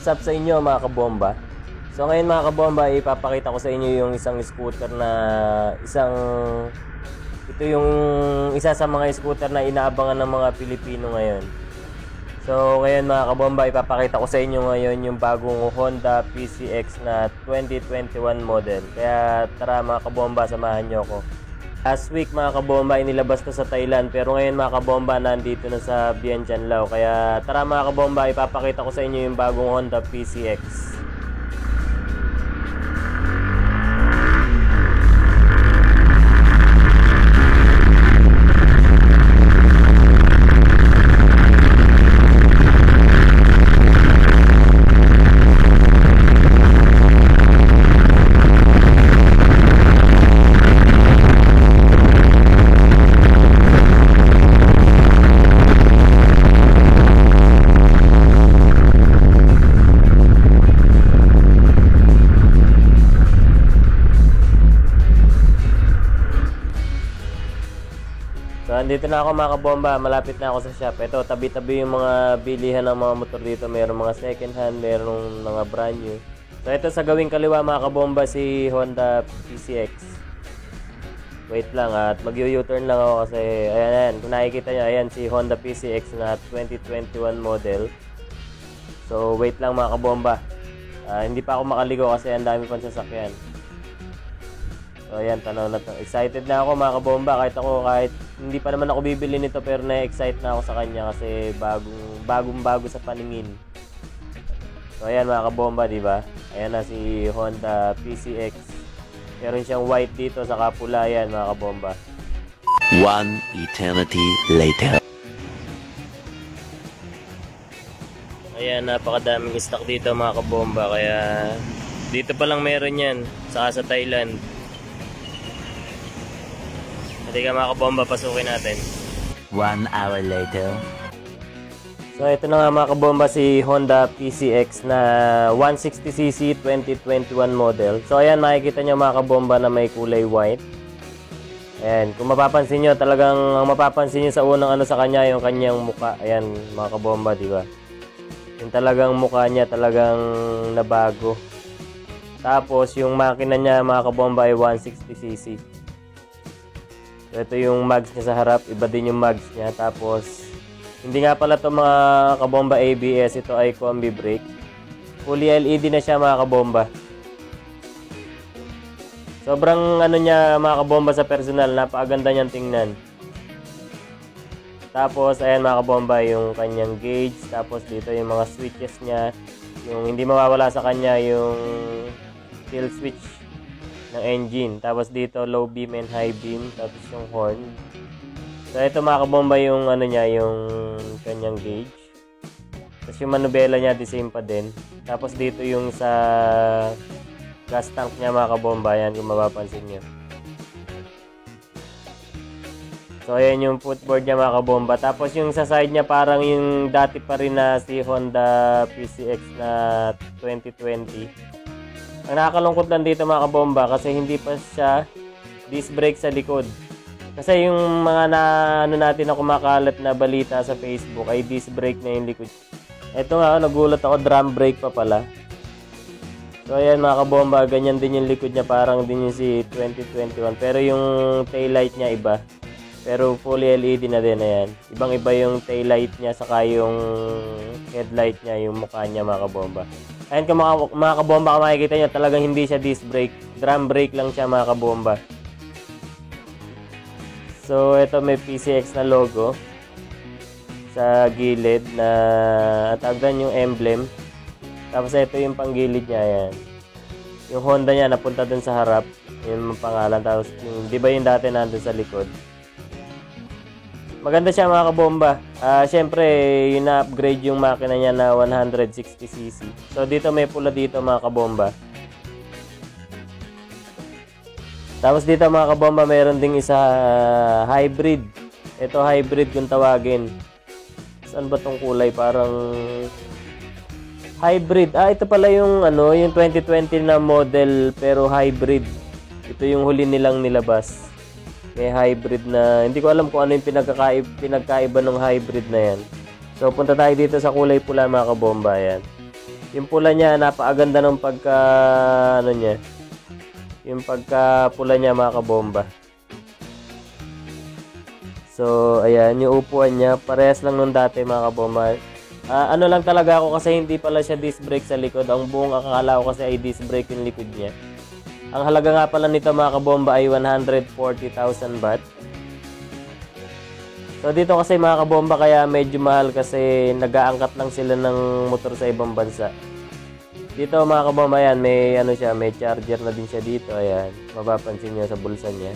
What's up sa inyo mga kabomba? So ngayon mga kabomba, ipapakita ko sa inyo yung isang scooter na ito yung isa sa mga scooter na inaabangan ng mga Pilipino ngayon. So ngayon mga kabomba, ipapakita ko sa inyo ngayon yung bagong Honda PCX na 2021 model. Kaya tara mga kabomba, samahan nyo ako. Last week mga kabomba, inilabas to sa Thailand, pero ngayon mga kabomba, nandito na sa Vientiane Lao. Kaya tara mga kabomba, ipapakita ko sa inyo yung bagong Honda PCX. So, andito na ako mga kabomba, malapit na ako sa shop. Ito, tabi-tabi yung mga bilihan ng mga motor dito. Mayroong mga second hand, mayroong mga brand new. So, ito sa gawing kaliwa mga kabomba, si Honda PCX. Wait lang at mag-U-turn lang ako kasi, ayan, kung nakikita nyo, ayan si Honda PCX na 2021 model. So, wait lang mga kabomba. Hindi pa ako makaligo kasi ang dami pang sasakyan. So ayan, tanaw na to. Excited na ako mga kabomba, kahit hindi pa naman ako bibili nito, pero na-excite na ako sa kanya kasi bagong-bago sa paningin. So ayan mga kabomba, di ba? Ayan na si Honda PCX. Meron siyang white dito sa kapula, yan mga kabomba. One eternity later. Ayan, napakadaming stock dito mga kabomba, kaya dito pa lang meron yan, saka sa Thailand. Hindi ka mga kabomba, pasukin natin. 1 hour later. So ito na nga mga kabomba, si Honda PCX na 160cc 2021 model. So ayan, makikita nyo mga kabomba na may kulay white. Ayan, kung mapapansin nyo, talagang ang mapapansin nyo sa unang sa kanya, yung kanyang muka. Ayan mga kabomba, di ba? Yung talagang muka niya talagang nabago. Tapos yung makina niya mga kabomba ay 160cc. Ito yung mags niya sa harap, iba din yung mags niya. Tapos, hindi nga pala ito mga kabomba ABS, ito ay combi brake. Fully LED na siya mga kabomba. Sobrang niya mga kabomba sa personal, napakaganda niyang tingnan. Tapos, ayan mga kabomba, yung kanyang gauge. Tapos dito yung mga switches niya. Yung hindi mawawala sa kanya yung kill switch ng engine. Tapos dito low beam and high beam, tapos yung horn. So ito mga kabomba yung niya, yung kanyang gauge. Tapos yung manubela niya the same pa din. Tapos dito yung sa gas tank niya mga kabomba, yan kung mapapansin niyo. So ayan yung footboard niya mga kabomba. Tapos yung sa side niya parang yung dati pa rin na si Honda PCX na 2020. Ang nakakalungkot lang dito mga kabomba kasi hindi pa siya disc brake sa likod. Kasi yung mga natin na kumakalat na balita sa Facebook ay disc brake na yung likod. Ito nga, nagulat ako, drum brake pa pala. So ayan mga kabomba, ganyan din yung likod niya, parang din yung si 2021. Pero yung taillight niya iba. Pero fully LED na din, ayan. Ibang-iba yung taillight niya, saka yung headlight niya, yung mukha niya mga kabomba. Ayan kung mga kabomba, kung makikita nyo, talagang hindi siya disc brake. Drum brake lang siya mga kabomba. So, ito may PCX na logo sa gilid na tagdan yung emblem. Tapos ito yung panggilid niya, ayan. Yung Honda niya napunta dun sa harap. Yung pangalan. Tapos, di ba yung dati nandun sa likod? Maganda siya mga kabomba. Siyempre, yun na-upgrade yung makina niya na 160cc. So, dito may pula dito mga kabomba. Tapos dito mga kabomba, mayroon ding isa hybrid. Ito hybrid kung tawagin. Saan ba tong kulay? Parang hybrid. Ito pala yung yung 2020 na model pero hybrid. Ito yung huli nilang nilabas. May hybrid na, hindi ko alam kung ano yung pinagkaiba ng hybrid na yan. So punta tayo dito sa kulay pula mga kabomba, yan. Yung pula niya, napakaganda ng pagka, ano niya, yung pagka pula niya mga kabomba. So, ayan, yung upuan niya, parehas lang nung dati mga kabomba. Ano lang talaga ako kasi hindi pala siya disc brake sa likod. Ang buong akala ko kasi ay disc brake yung likod niya. Ang halaga nga pala nito mga kabomba ay 140,000 baht. So dito kasi mga kabomba kaya medyo mahal kasi nag-aangkat lang sila ng motor sa ibang bansa. Dito mga kabomba yan, may ano siya, may charger na din siya dito. Ayan, mapapansin niyo sa bulsa niya.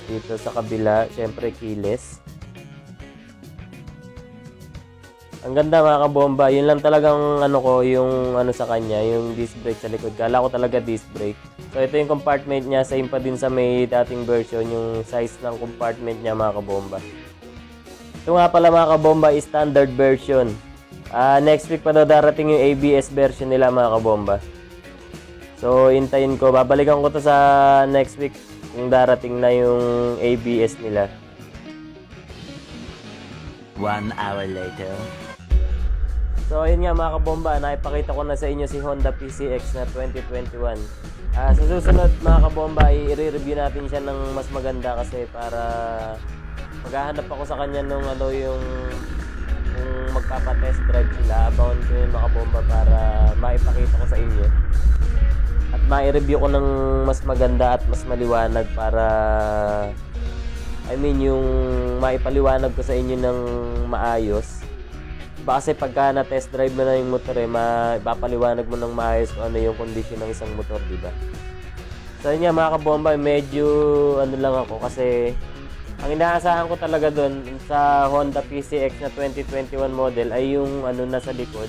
Dito sa kabila, syempre keyless. Ang ganda mga kabomba, yun lang talagang ano ko, yung ano sa kanya, yung disc brake sa likod. Kala ko talaga disc brake. So ito yung compartment niya, same pa din sa may dating version, yung size ng compartment niya mga kabomba. Ito nga pala mga kabomba is standard version. Next week pa daw darating yung ABS version nila mga kabomba. So hintayin ko, babalikan ko to sa next week kung darating na yung ABS nila. 1 hour later. So ayun nga mga kabomba, naipakita ko na sa inyo si Honda PCX na 2021. Sa susunod mga kabomba, i-review natin siya ng mas maganda kasi para maghahanap ako sa kanya nung ano yung magpapa-test drive sila. Abangan ko yun mga kabomba para maipakita ko sa inyo. At ma-review ko ng mas maganda at mas maliwanag para yung maipaliwanag ko sa inyo ng maayos. Kasi pagka na-test drive mo na yung motor mapapaliwanag mo ng maayos kung ano yung condition ng isang motor, diba? So yun nga mga kabomba, medyo ano lang ako kasi ang inaasahan ko talaga doon sa Honda PCX na 2021 model ay yung ano nasa likod.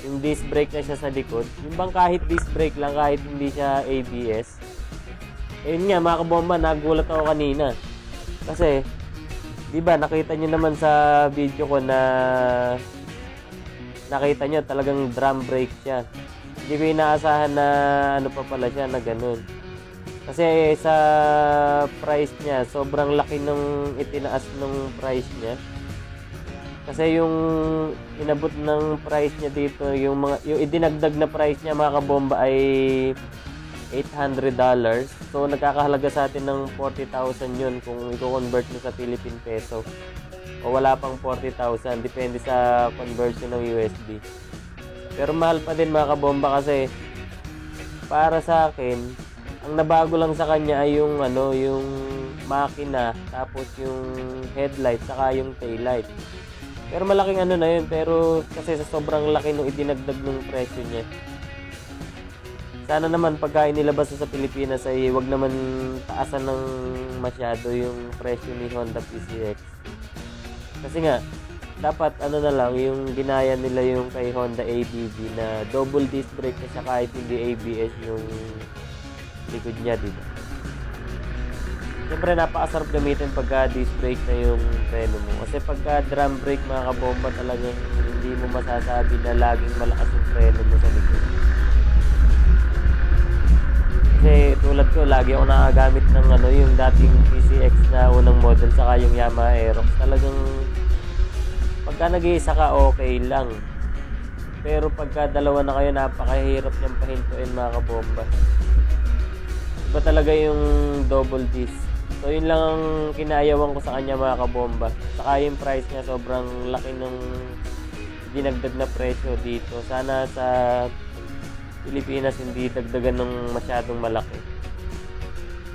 Yung disc brake na siya sa likod. Yung bang kahit disc brake lang, kahit hindi siya ABS. Ayun nga mga kabomba, nagulat ako kanina. Kasi diba, nakita nyo naman sa video ko na nakita nyo talagang drum brake siya. Hindi ko inaasahan na ano pa pala siya na ganun. Kasi sa price niya, sobrang laki nung itinaas nung price niya. Kasi yung inabot ng price niya dito, yung idinagdag na price niya mga kabomba ay $800. So nagkakahalaga sa atin ng 40,000 yun kung i-convert mo sa Philippine peso. O wala pang 40,000, depende sa conversion ng USD. Pero mahal pa din mga kabomba kasi para sa akin, ang nabago lang sa kanya ay yung ano, yung makina, tapos yung headlight, saka yung taillight. Pero malaking ano na yun, pero kasi sa sobrang laki nung idinagdag ng presyo niya. Sana naman pagka inilabas sa Pilipinas ay wag naman taasan ng masyado yung presyo ni Honda PCX. Kasi nga, dapat ano na lang, yung ginaya nila yung kay Honda ABB na double disc brake na siya kahit hindi ABS yung likod niya, diba? Siyempre napakasarap gamitin pagka disc brake na yung preno mo. Kasi pagka drum brake mga kabomba talagang hindi mo masasabi na laging malakas yung preno mo sa likod. Kasi tulad ko, lagi ako nakagamit ng ano, yung dating PCX na unang model saka yung Yamaha Aerox. Talagang pagka nag-iisa ka, okay lang. Pero pagka dalawa na kayo, napakahirap niyang pahintuin mga kabomba. Iba talaga yung double disc. So yun lang ang kinaayawan ko sa kanya mga kabomba. Saka yung price niya, sobrang laki ng dinagdag na presyo dito. Sana sa Pilipinas hindi dagdagan ng masyadong malaki.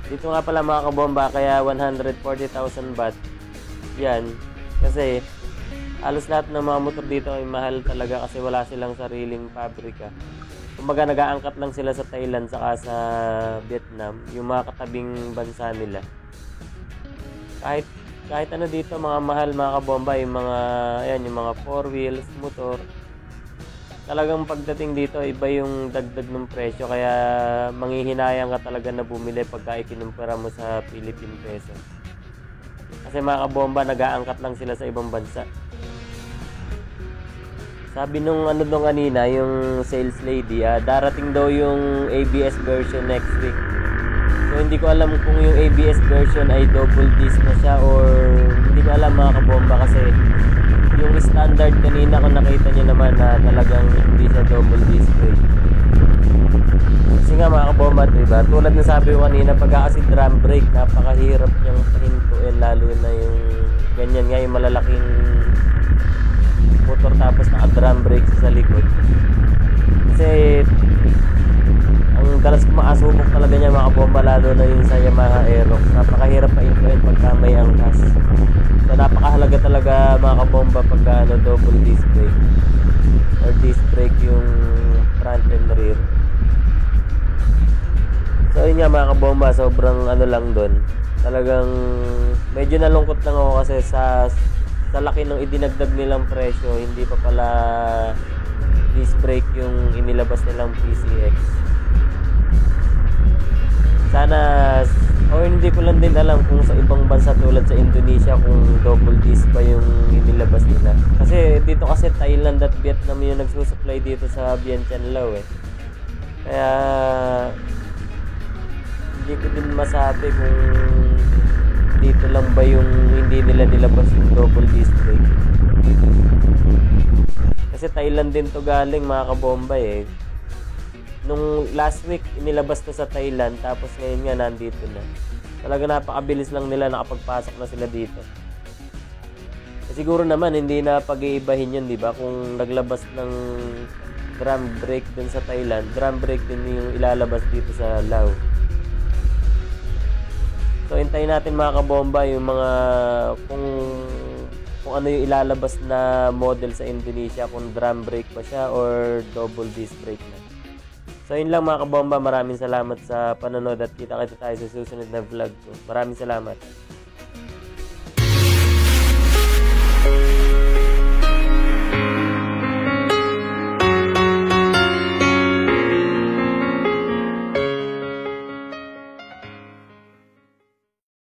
Dito nga pala mga kabomba, kaya 140,000 baht yan. Kasi halos lahat ng mga motor dito ay mahal talaga kasi wala silang sariling pabrika. Kumbaga nag-aangkat lang sila sa Thailand saka sa Vietnam, yung mga katabing bansa nila. Kahit ano dito mga mahal mga kabomba, yung mga ayan, yung mga 4 wheels motor. Talagang pagdating dito iba yung dagdag ng presyo kaya manghihinayang ka talaga na bumili pagka ikinumpara mo sa Philippine peso. Kasi mga kabomba, nag-aangkat lang sila sa ibang bansa. Sabi nung ano doon kanina, yung sales lady, darating daw yung ABS version next week. So hindi ko alam kung yung ABS version ay double disc na siya or hindi ko alam mga kabomba kasi yung standard kanina kung nakita nyo naman na talagang hindi siya double disc brake. Kasi nga mga kabomba, diba? Tulad na sabi ko kanina, pagka kasi drum brake, napakahirap niyang pahintuin, lalo na yung ganyan nga, yung malalaking motor tapos naka-drum brake sa likod. Kasi ang dalas kumakasubok talaga niya mga kabomba, lalo na yung sa Yamaha Aerox. Napakahirap pahintuin pagka may angkas. So napakahalaga talaga mga kabomba pagka double disc brake or disc brake yung front and rear. So yun nga mga kabomba, sobrang lang doon. Talagang medyo nalungkot lang ako kasi sa laki ng idinagdag nilang presyo, hindi pa pala disc brake yung inilabas nilang PCX. Sana, o hindi ko lang din alam kung sa ibang bansa tulad sa Indonesia kung double disc pa yung inilabas nila. Kasi dito kasi Thailand at Vietnam yung nagsusupply dito sa Vientiane Lao eh. Kaya hindi ko din masabi kung dito lang ba yung hindi nila nilabas yung double disc brake. Kasi Thailand din to galing mga kabomba eh. Nung last week inilabas to sa Thailand, tapos ngayon nga nandito na. Talaga napakabilis lang nila, nakapagpasok na sila dito. Siguro naman hindi na pag-iibahin yun, di ba? Kung naglabas ng drum brake dun sa Thailand, drum brake din yung ilalabas dito sa Lao. So hintayin natin mga kabomba yung mga kung ano yung ilalabas na model sa Indonesia, kung drum brake pa siya or double disc brake na. So yun lang mga kabomba, maraming salamat sa panonood at kita-kita tayo sa susunod na vlog ko. Maraming salamat.